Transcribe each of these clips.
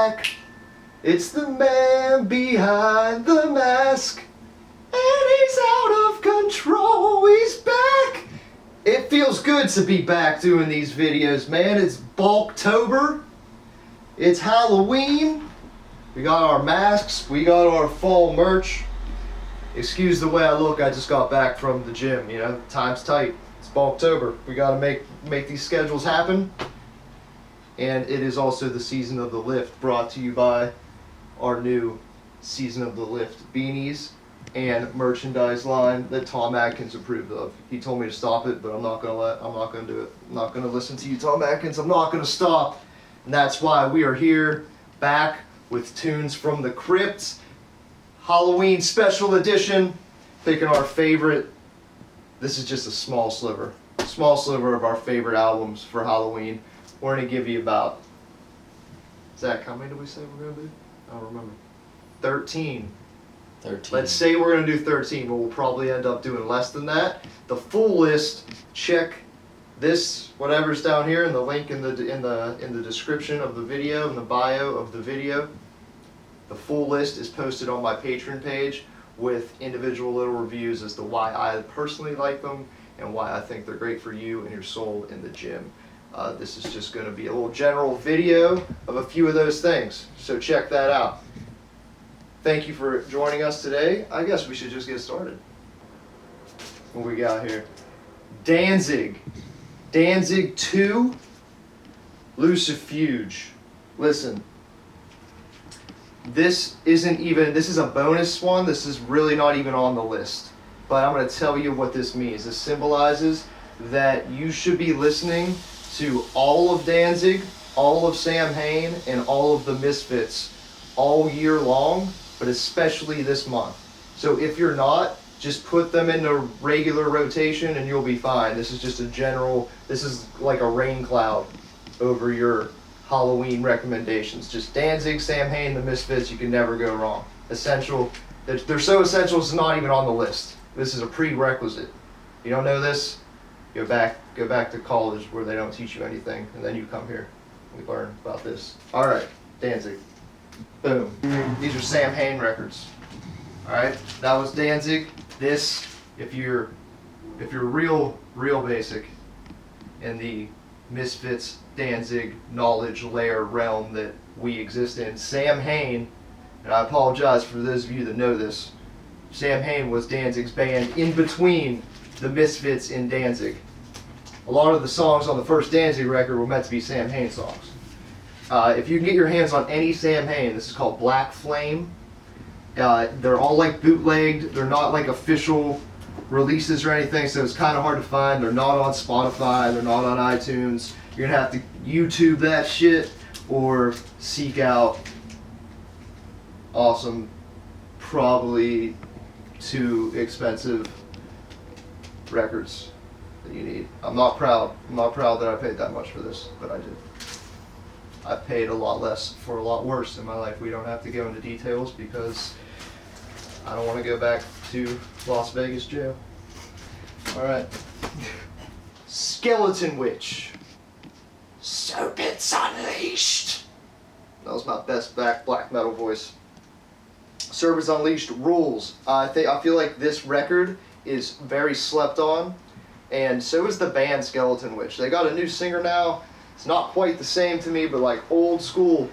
back. It's the man behind the mask. And he's out of control. He's back. It feels good to be back doing these videos, man. It's Bulktober. It's Halloween. We got our masks. We got our fall merch. Excuse the way I look. I just got back from the gym. You know, time's tight. It's Bulktober. We got to make these schedules happen. And it is also the season of the lift, brought to you by our new season of the lift beanies and merchandise line that Tom Atkins approved of. He told me to stop it, but I'm not gonna do it. I'm not gonna listen to you, Tom Atkins. I'm not gonna stop. And that's why we are here back with tunes from the Crypt, Halloween special edition, picking our favorite. This is just a small sliver of our favorite albums for Halloween. We're gonna give you about, Zach, how many did we say we're gonna do? I don't remember. 13. Let's say we're gonna do 13, but we'll probably end up doing less than that. The full list, check this, whatever's down here, in the link in the description of the video, in the bio of the video. The full list is posted on my Patreon page with individual little reviews as to why I personally like them and why I think they're great for you and your soul in the gym. This is just going to be a little general video of a few of those things, so check that out. Thank you for joining us today. I guess we should just get started. What we got here? Danzig 2, Lucifuge. Listen, this is a bonus one. This is really not even on the list, but I'm going to tell you what this means. This symbolizes that you should be listening to all of Danzig, all of Sam Hain, and all of the Misfits all year long, but especially this month. So if you're not, just put them in a regular rotation and you'll be fine. This is just this is like a rain cloud over your Halloween recommendations. Just Danzig, Sam Hain, the Misfits, you can never go wrong. Essential. They're so essential it's not even on the list. This is a prerequisite. You don't know this? Go back to college where they don't teach you anything, and then you come here and we learn about this. All right, Danzig. Boom. These are Sam Hain records. All right, that was Danzig. This, if you're real basic in the Misfits, Danzig knowledge layer realm that we exist in, Sam Hain, and I apologize for those of you that know this, Sam Hain was Danzig's band in between the Misfits and Danzig. A lot of the songs on the first Danzig record were meant to be Sam Hain songs. If you can get your hands on any Sam Hain, this is called Black Flame. They're all like bootlegged. They're not like official releases or anything, so it's kind of hard to find. They're not on Spotify. They're not on iTunes. You're gonna have to YouTube that shit or seek out awesome, probably too expensive records that you need. I'm not proud that I paid that much for this, but I did. I paid a lot less for a lot worse in my life. We don't have to go into details because I don't want to go back to Las Vegas jail. Alright. Skeleton Witch. Serpents Unleashed. That was my best black metal voice. Serpents Unleashed rules. I feel like this record is very slept on, and so is the band Skeleton Witch. They got a new singer now. It's not quite the same to me, but like old school,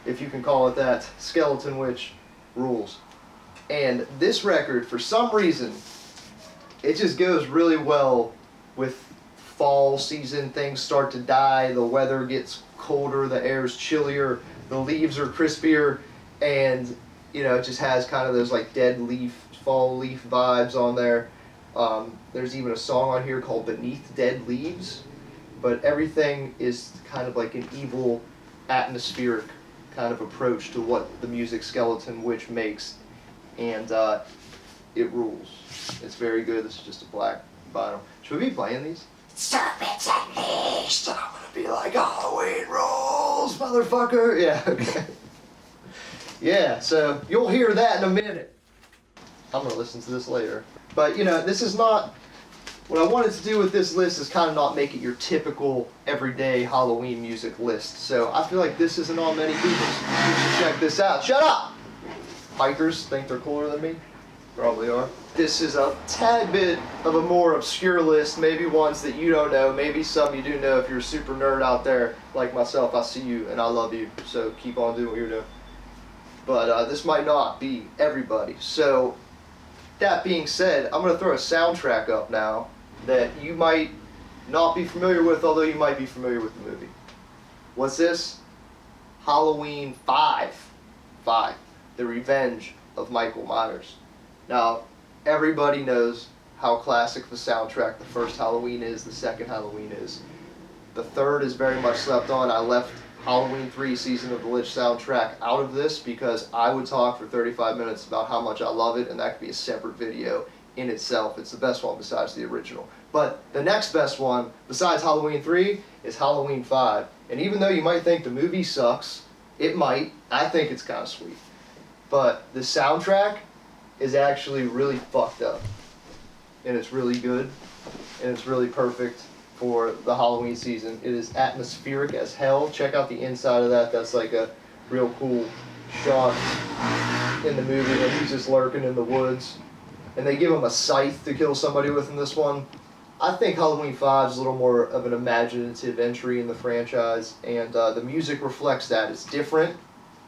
if you can call it that. Skeleton Witch rules. And this record, for some reason, it just goes really well with fall season. Things start to die, the weather gets colder, the air's chillier, the leaves are crispier, and you know, it just has kind of those like dead leaf, fall leaf vibes on there. There's even a song on here called Beneath Dead Leaves, but everything is kind of like an evil, atmospheric kind of approach to what the music Skeleton Witch makes, and it rules. It's very good. This is just a black vinyl. Should we be playing these? Serpents Unleashed, and I'm gonna be like, Halloween rules, motherfucker. Yeah, okay. Yeah, so you'll hear that in a minute. I'm gonna listen to this later. But you know, this is not what I wanted to do with this list is kind of not make it your typical everyday Halloween music list. So I feel like this isn't on many people's. You should check this out. Shut up! Hikers think they're cooler than me? Probably are. This is a tad bit of a more obscure list, maybe ones that you don't know, maybe some you do know if you're a super nerd out there like myself. I see you and I love you, so keep on doing what you're doing. But this might not be everybody. So that being said, I'm going to throw a soundtrack up now that you might not be familiar with, although you might be familiar with the movie. What's this? Halloween 5. The Revenge of Michael Myers. Now, everybody knows how classic the soundtrack the first Halloween is, the second Halloween is. The third is very much slept on. I left Halloween 3 Season of the Lich soundtrack out of this because I would talk for 35 minutes about how much I love it, and that could be a separate video in itself. It's the best one besides the original. But the next best one, besides Halloween 3, is Halloween 5. And even though you might think the movie sucks, it might. I think it's kind of sweet. But the soundtrack is actually really fucked up. And it's really good. And it's really perfect for the Halloween season. It is atmospheric as hell. Check out the inside of that. That's like a real cool shot in the movie when he's just lurking in the woods. And they give him a scythe to kill somebody with in this one. I think Halloween 5 is a little more of an imaginative entry in the franchise, and the music reflects that. It's different.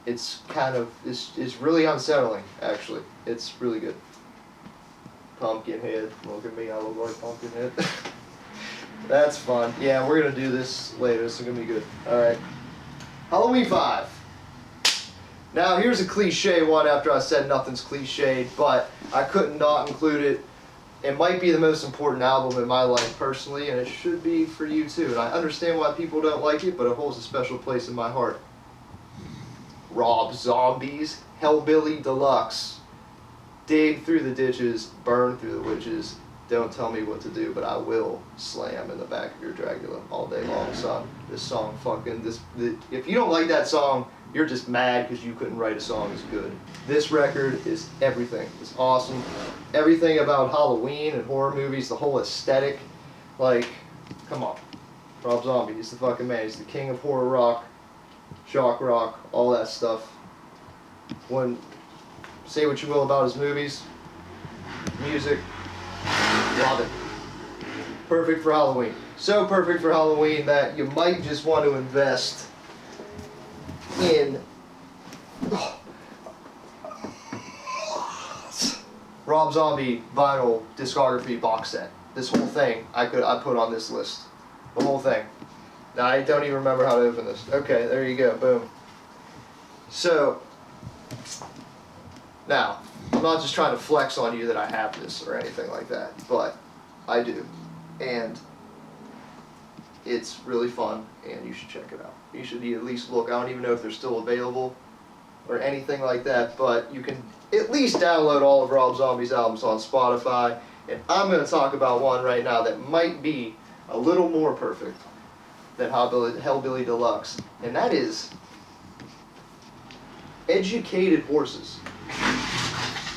It's kind of, it's really unsettling, actually. It's really good. Pumpkinhead. Look at me, I look like Pumpkinhead. That's fun. Yeah, we're going to do this later. This is going to be good. Alright. Halloween 5. Now, here's a cliche one after I said nothing's cliched, but I couldn't not include it. It might be the most important album in my life personally, and it should be for you too. And I understand why people don't like it, but it holds a special place in my heart. Rob Zombie's Hellbilly Deluxe. Dig through the ditches, burn through the witches. Don't tell me what to do, but I will slam in the back of your Dracula all day long, son. This song if you don't like that song, you're just mad because you couldn't write a song as good. This record is everything. It's awesome. Everything about Halloween and horror movies, the whole aesthetic. Like, come on. Rob Zombie, he's the fucking man. He's the king of horror rock, shock rock, all that stuff. Say what you will about his movies, music, love it. Perfect for Halloween. So perfect for Halloween that you might just want to invest in Rob Zombie vinyl discography box set. This whole thing I put on this list. The whole thing. Now I don't even remember how to open this. Okay, there you go. Boom. So now I'm not just trying to flex on you that I have this or anything like that, but I do. And it's really fun, and you should check it out. You should at least look. I don't even know if they're still available or anything like that, but you can at least download all of Rob Zombie's albums on Spotify. And I'm going to talk about one right now that might be a little more perfect than Hellbilly Deluxe, and that is Educated Horses.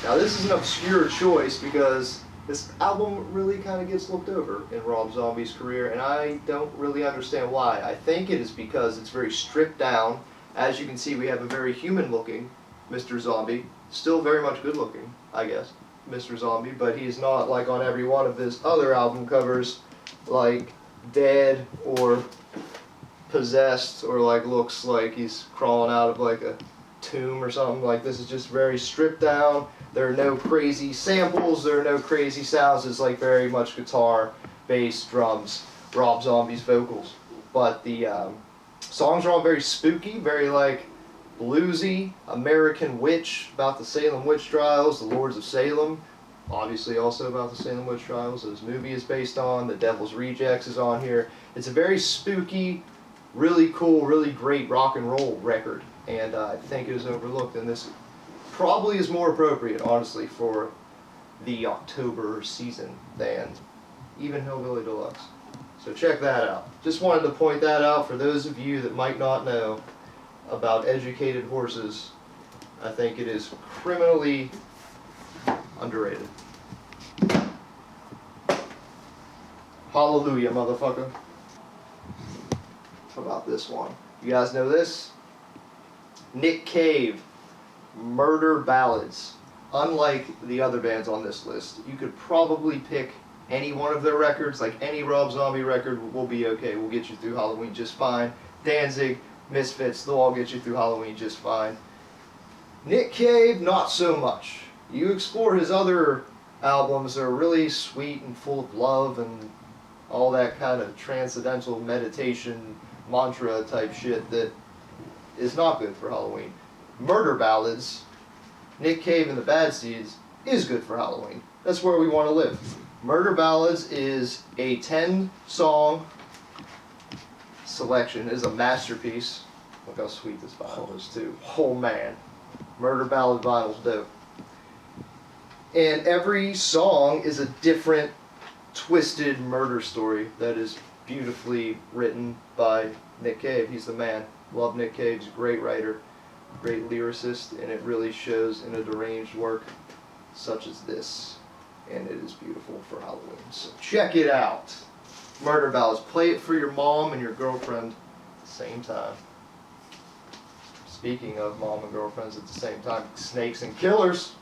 Now this is an obscure choice because this album really kind of gets looked over in Rob Zombie's career, and I don't really understand why. I think it is because it's very stripped down. As you can see, we have a very human-looking Mr. Zombie. Still very much good-looking, I guess, Mr. Zombie, but he's not like on every one of his other album covers, like dead or possessed, or like looks like he's crawling out of like a tomb or something. Like, this is just very stripped down. There are no crazy samples, there are no crazy sounds. It's like very much guitar, bass, drums, Rob Zombie's vocals. But the songs are all very spooky, very like bluesy, American Witch, about the Salem witch trials, the Lords of Salem, obviously also about the Salem witch trials, this movie is based on, The Devil's Rejects is on here. It's a very spooky, really cool, really great rock and roll record, and I think it is overlooked, and this probably is more appropriate, honestly, for the October season than even Hellbilly Deluxe. So check that out. Just wanted to point that out for those of you that might not know about Educated Horses. I think it is criminally underrated. Hallelujah, motherfucker. How about this one? You guys know this? Nick Cave, Murder Ballads. Unlike the other bands on this list, you could probably pick any one of their records, like any Rob Zombie record will be okay. We'll get you through Halloween just fine. Danzig, Misfits, they'll all get you through Halloween just fine. Nick Cave, not so much. You explore his other albums, they're really sweet and full of love and all that kind of transcendental meditation mantra type shit that is not good for Halloween. Murder Ballads, Nick Cave and the Bad Seeds, is good for Halloween. That's where we want to live. Murder Ballads is a 10-song selection. It is a masterpiece. Look how sweet this vinyl is too. Oh man. Murder Ballad vinyl's dope. And every song is a different twisted murder story that is beautifully written by Nick Cave. He's the man. Love Nick Cave. He's a great writer, great lyricist, and it really shows in a deranged work such as this. And it is beautiful for Halloween. So check it out. Murder Ballads. Play it for your mom and your girlfriend at the same time. Speaking of mom and girlfriends at the same time, Snakes and Killers.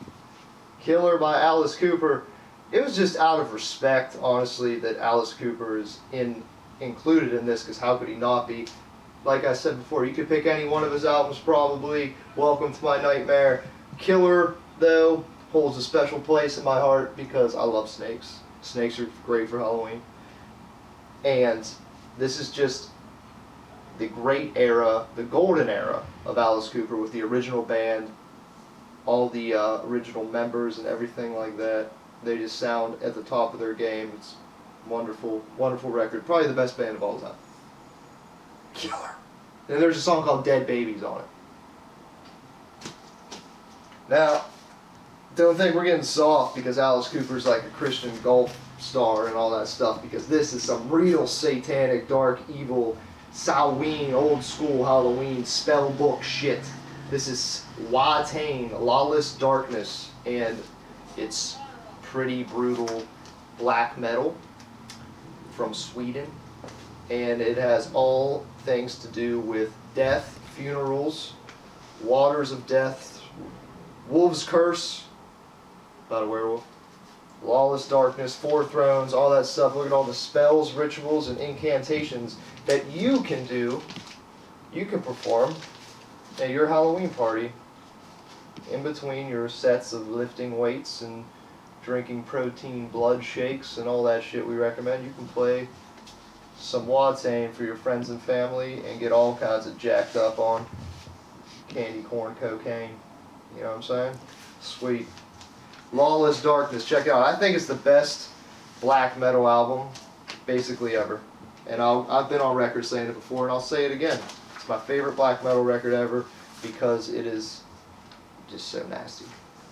Killer by Alice Cooper. It was just out of respect, honestly, that Alice Cooper is included in this, because how could he not be? Like I said before, you could pick any one of his albums probably. Welcome to My Nightmare. Killer, though, holds a special place in my heart because I love snakes. Snakes are great for Halloween. And this is just the great era, the golden era of Alice Cooper with the original band, all the original members and everything like that. They just sound at the top of their game. It's wonderful, wonderful record. Probably the best band of all time. Killer. And there's a song called Dead Babies on it. Now, don't think we're getting soft because Alice Cooper's like a Christian golf star and all that stuff, because this is some real satanic, dark, evil, Samhain, old school Halloween spell book shit. This is Watain, Lawless Darkness, and it's pretty brutal black metal from Sweden, and it has all things to do with death, funerals, waters of death, wolf's curse, about a werewolf, lawless darkness, four thrones, all that stuff. Look at all the spells, rituals, and incantations that you can do, you can perform at your Halloween party in between your sets of lifting weights and drinking protein blood shakes and all that shit we recommend. You can play some Watain for your friends and family and get all kinds of jacked up on candy corn cocaine. You know what I'm saying? Sweet. Lawless Darkness, check it out. I think it's the best black metal album basically ever. And I've been on record saying it before, and I'll say it again. It's my favorite black metal record ever because it is just so nasty.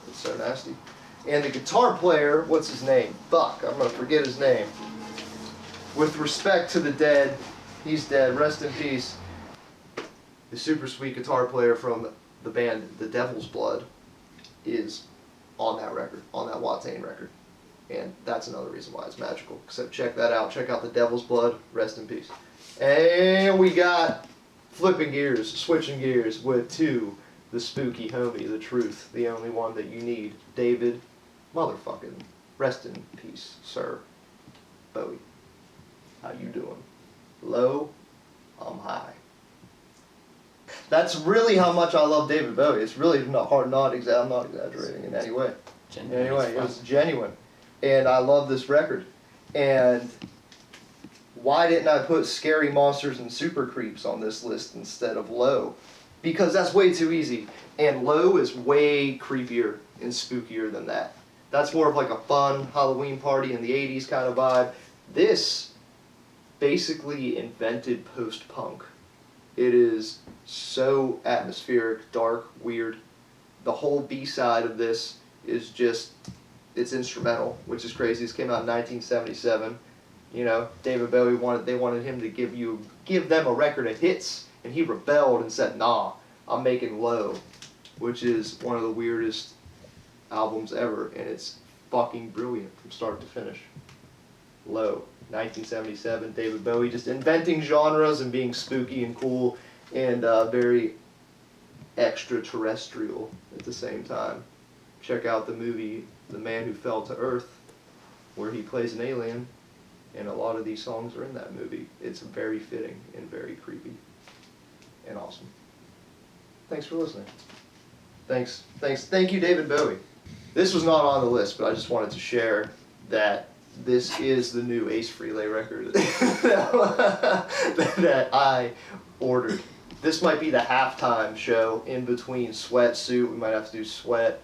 It's so nasty. And the guitar player, what's his name? Fuck, I'm going to forget his name. With respect to the dead, he's dead, rest in peace. The super sweet guitar player from the band The Devil's Blood is on that record, on that Watain record. And that's another reason why it's magical. So check that out. Check out The Devil's Blood. Rest in peace. And we got flipping gears, switching gears to the spooky homie, the truth, the only one that you need, David motherfucking rest in peace, sir. Bowie. How you doing? Low, I'm high. That's really how much I love David Bowie. It's really not hard, I'm not exaggerating in any way. Genuine. Anyway, it was genuine. And I love this record. And why didn't I put Scary Monsters and Super Creeps on this list instead of Low? Because that's way too easy. And Low is way creepier and spookier than that. That's more of like a fun Halloween party in the 80s kind of vibe. This basically invented post-punk. It is so atmospheric, dark, weird. The whole B-side of this is just, it's instrumental, which is crazy. This came out in 1977. You know, David Bowie wanted him to give them a record of hits, and he rebelled and said, nah, I'm making Low, which is one of the weirdest albums ever, and it's fucking brilliant from start to finish. Low. 1977, David Bowie just inventing genres and being spooky and cool and very extraterrestrial at the same time. Check out the movie The Man Who Fell to Earth, where he plays an alien, and a lot of these songs are in that movie. It's very fitting and very creepy and awesome. Thanks for listening. Thank you, David Bowie. This was not on the list, but I just wanted to share that this is the new Ace Frehley record that I ordered. This might be the halftime show in between Sweat, Suit. We might have to do Sweat,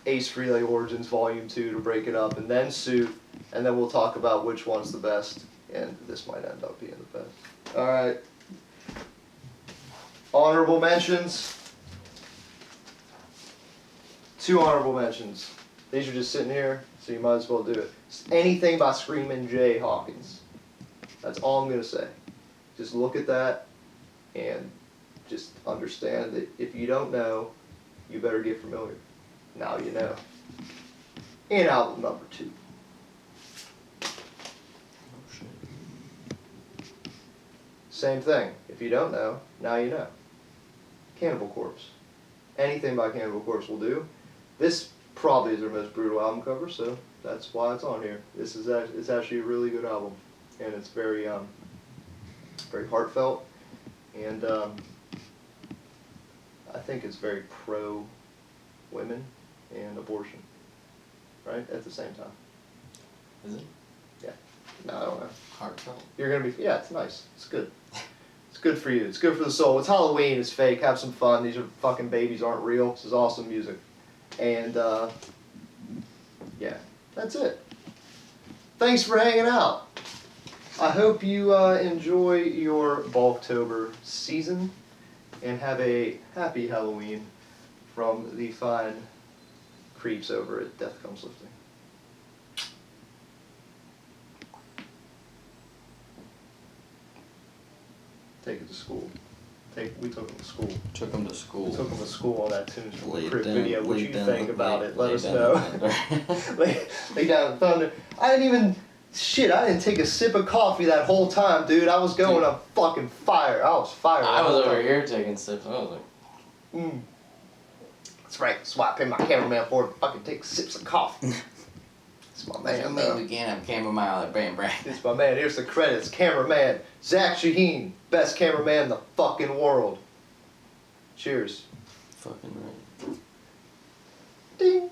Ace Frehley Origins Volume 2 to break it up, and then Suit, and then we'll talk about which one's the best, and this might end up being the best. Alright. Honorable mentions. 2 honorable mentions. These are just sitting here, so you might as well do it. Anything by Screamin' Jay Hawkins. That's all I'm going to say. Just look at that and just understand that if you don't know, you better get familiar. Now you know. And album number 2. Same thing. If you don't know, now you know. Cannibal Corpse. Anything by Cannibal Corpse will do. This probably is their most brutal album cover, so that's why it's on here. This is it's actually a really good album, and it's very very heartfelt, and I think it's very pro women and abortion, right, at the same time. Is it? Yeah. No, I don't know. Heartfelt. You're gonna be, yeah, it's nice. It's good. It's good for you. It's good for the soul. It's Halloween. It's fake. Have some fun. These are fucking babies aren't real. This is awesome music. And, yeah, that's it. Thanks for hanging out. I hope you enjoy your Balktober season and have a happy Halloween from the fine creeps over at Death Comes Lifting. Take it to school. We took him to school. Took him to school. We took him to school on that Tunes from the Laid Crypt down- video. What laid you down think the- about laid- it? Let laid us down know. the lay down the thunder. I didn't take a sip of coffee that whole time, dude. I was going on fucking fire. I was fired. I was over here taking sips. I was like, That's right. That's why I pay my cameraman for to fucking take sips of coffee. It's my man, maybe though. we can't have cameraman like Bam Bam. It's my man. Here's the credits. Cameraman Zach Shaheen, best cameraman in the fucking world. Cheers. Fucking right. Ding.